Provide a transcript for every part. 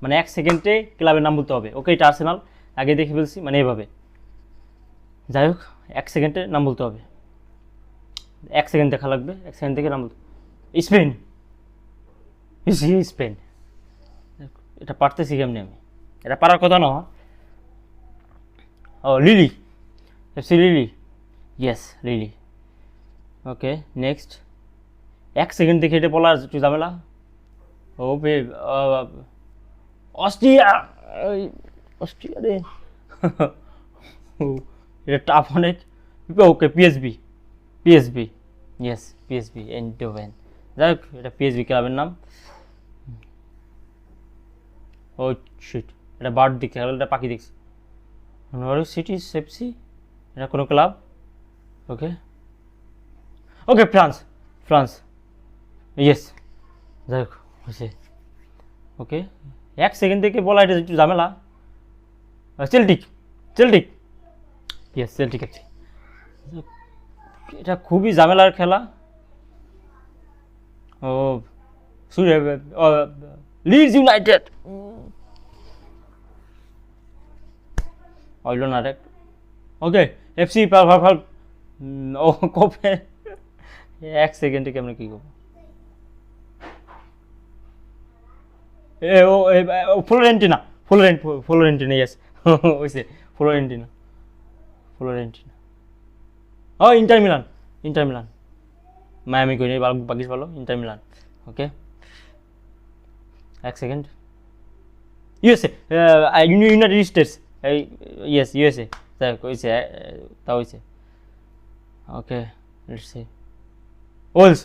মানে 1 সেকেন্ডে ক্লাবের নাম বলতে হবে। ওকে, এটা আর্সেনাল, আগে দেখে ফেলছি, মানে এভাবে। যাই হোক, 1 সেকেন্ডে নাম বলতে হবে, 1 সেকেন্ড দেখা লাগবে, 1 সেকেন্ড থেকে নাম বলতে। Spain, Spain. এটা পারতেছি কেমনি আমি, এটা পারার কথা না। Oh Lille, FC Lille, yes Lille. Okay next, 1 second দেখে এটা বলার একটু ঝামেলা। ও অস্ট্রিয়া, অস্ট্রিয়া রে এটা টাফ অনেক। ওকে পিএসবি, পিএসবি, ইয়েস পিএসবি এন্ডোভেন। যাই হোক, এটা পিএসবি ক্লাবের নাম। ও শিট, এটা বার্ড দেখছি, এটা পাখি দেখছি। নরউইচ সিটি এফসি, এটা কোনো ক্লাব। ওকে ওকে, ফ্রান্স, ফ্রান্স, ইয়েস। যাই হোক হয়েছে। ওকে 1 সেকেন্ড থেকে বলা এটা একটু ঝামেলা। চেল্টিক, চেল্টিক, ইয়েস চেল্টিক আছে। এটা খুবই ঝামেলার খেলা। ও লিডস ইউনাইটেড, হইল না রে। ওকে এফসি পারফাল। ও কবে 1 সেকেন্ডে কেমন কী করবো? ফ্লোরেন্টিনা, ফ্লোরেন্টিনা, ইয়েস হয়েছে, ফ্লোরেন্টিনা, ফ্লোরেন্টিনা। ও Inter Milan, Inter Milan, Miami কই নেই, বাকিস ভালো, Inter Milan. Okay 1 second. USA, United States, yes USA. যাই হোক হয়েছে, তা হয়েছে। Okay let's see, Wales,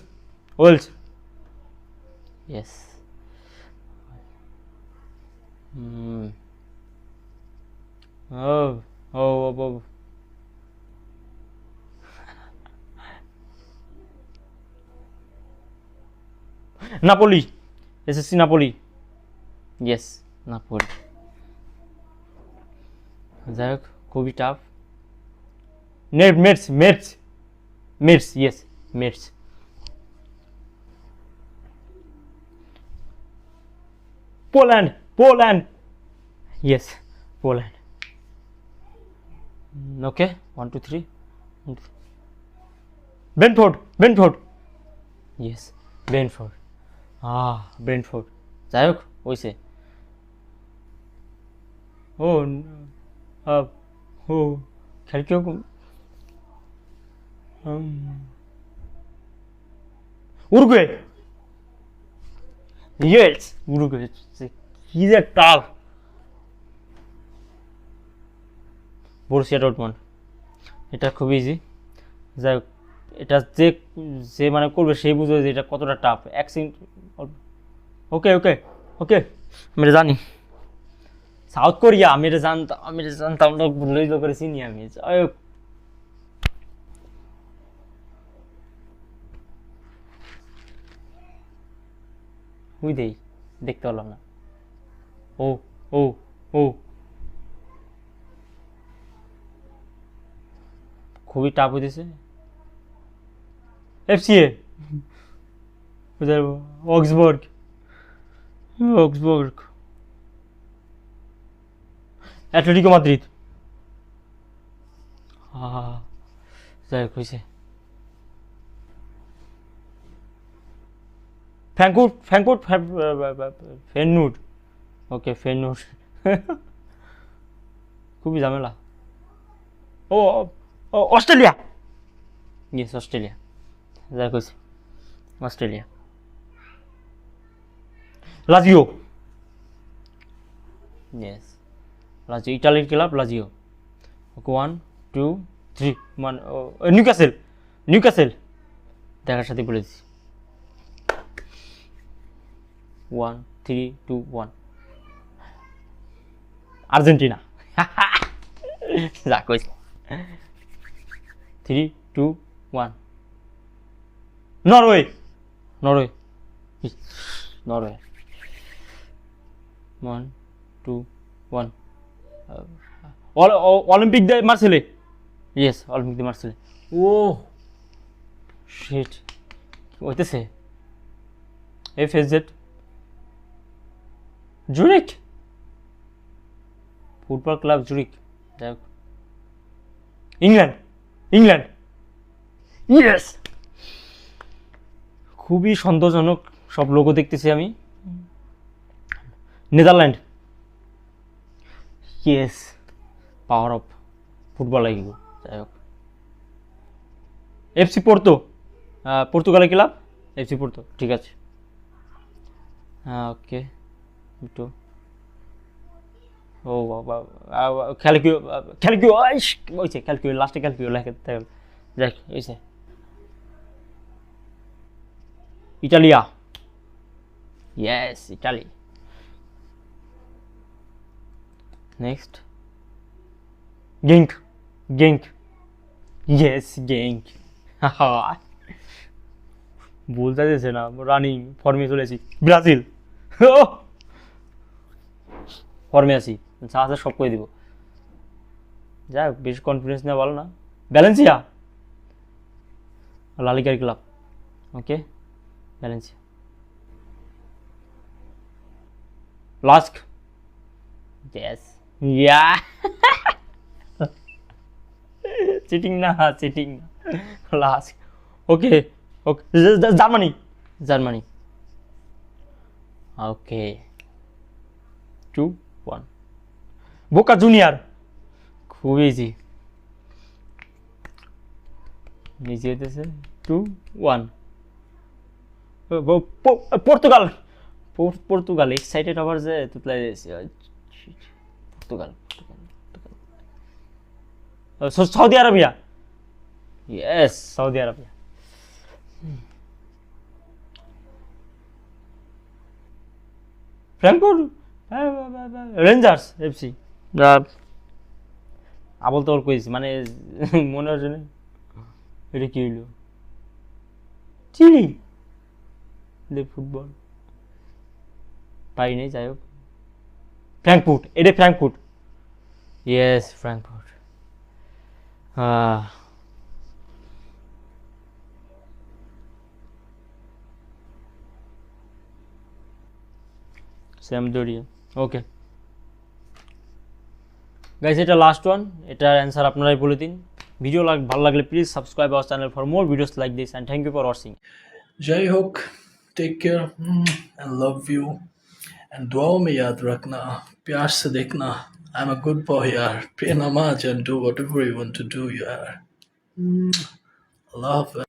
Wales, yes. ও Napoli, SSC Napoli, yes Napoli. যাই হোক খুবই tough. Mets, Mets, Mets, yes Mets. Poland, Poland, yes Poland. Okay 1 2 3, Brentford, Brentford, yes Brentford, Brentford. যাই হোক হয়েছে। ও ও খেল কেউ উরুগুয়ে, ইয়েস উরুগুয়ে। কি যে টাফ। বরুসিয়া ডর্টমুন্ড, এটা খুব ইজি। যাই হোক, এটা যে যে মানে করবে সেই বুঝবে যে এটা কতটা টাফ। 1 সেকেন্ড। ওকে ওকে ওকে, আমি এটা জানি, সাউথ কোরিয়া। আমি এটা জানতাম, আমি এটা জানতাম না, ভুলেই তো করে চিনি আমি। যাই হোক হুই দেই, দেখতে পারলাম না। ও ও ও, খুবই টাফ হইতেছে। FCA, Augsburg, Augsburg, Atletico Madrid. যাই হোক হয়েছে। Frankfurt, Frankfurt, ফেনুড। ওকে ফেনুড খুবই ঝামেলা। ও অস্ট্রেলিয়া, ইয়েস অস্ট্রেলিয়া। যাই হোক হয়েছে, অস্ট্রেলিয়া। লাজিও, ইয়েস লাজিও, ইটালির ক্লাব লাজিও। ওকে 1 2 3, নিউক্যাসেল, নিউক্যাসেল, দেখার সাথে বলে দিচ্ছি। 1 3 2 1, আর্জেন্টিনা। যা কইছে। 3 2 1, নরওয়ে, নরওয়ে, নরওয়ে। 1 2 1, অলিম্পিক দে মার্সেলে, ইয়েস অলিম্পিক দে মার্সেলে। ও শিট, হইতেছে। এফএসজেড, জুরিক, ফুটবল ক্লাব জুরিক, যাই হোক। England, England, yes. খুবই সন্তোষজনক সব লোগো দেখতেছি আমি। Netherland, yes, power of football এগিয়ে, যাই হোক। এফসি পোর্তো, পর্তুগালের ক্লাব এফসি পোর্তো, ঠিক আছে। ওকে, একটু ও বাবা, ক্যালকিউ, ক্যালকিউ ওইছে, ক্যালকিউ লাস্টে ক্যালকিউ লেখে, যাই ওইছে। Italia, yes, Italy. Next, Genk, Genk, yes, Genk. বলতে যাচ্ছে না, রানিং ফর্মে চলেছি। ব্রাজিল, ফর্মে আছি, যা সব করে দিব। যাই হোক, বেশি কনফিডেন্স নেওয়া ভালো না। ভ্যালেন্সিয়া, লালিগার ক্লাব, ওকে, ভ্যালেন্সিয়া। লাস্ক, ইয়েস, ইয়া। চিটিং না, চিটিং না, লাস্ক, ওকে, ওকে, জার্মানি, জার্মানি, ওকে, 2-1। বোকা জুনিয়র, খুব ইজি, ইজি হইতেছে। 2-1। পর্তুগাল, পর্তুগাল, এক্সাইটেড হবার যে তুতলাই দিয়েছি। Portugal, Saudi Arabia, yes, Saudi Arabia. Frankfurt, rangers FC. আবল তো কইছি, মানে মনে হচ্ছে না এটা কি হইল। চিলি, ফুটবল পাই নেই, যাই হোক। ফ্র্যাঙ্কফুর্ট, এটা Frankfurt, yes, Frankfurt. Sampdoria, okay guys, এটা লাস্ট ওয়ান, এটার অ্যান্সার আপনারাই বলে দিন। ভিডিও ভালো লাগলে please subscribe our channel for more videos like this, and thank you for watching. जय होक, take care and love you and दुआओं में याद रखना, प्यार से देखना। I am a good boy यार, प्रे नमाज and do whatever you want to do यार। अल्लाह हाफ़िज़।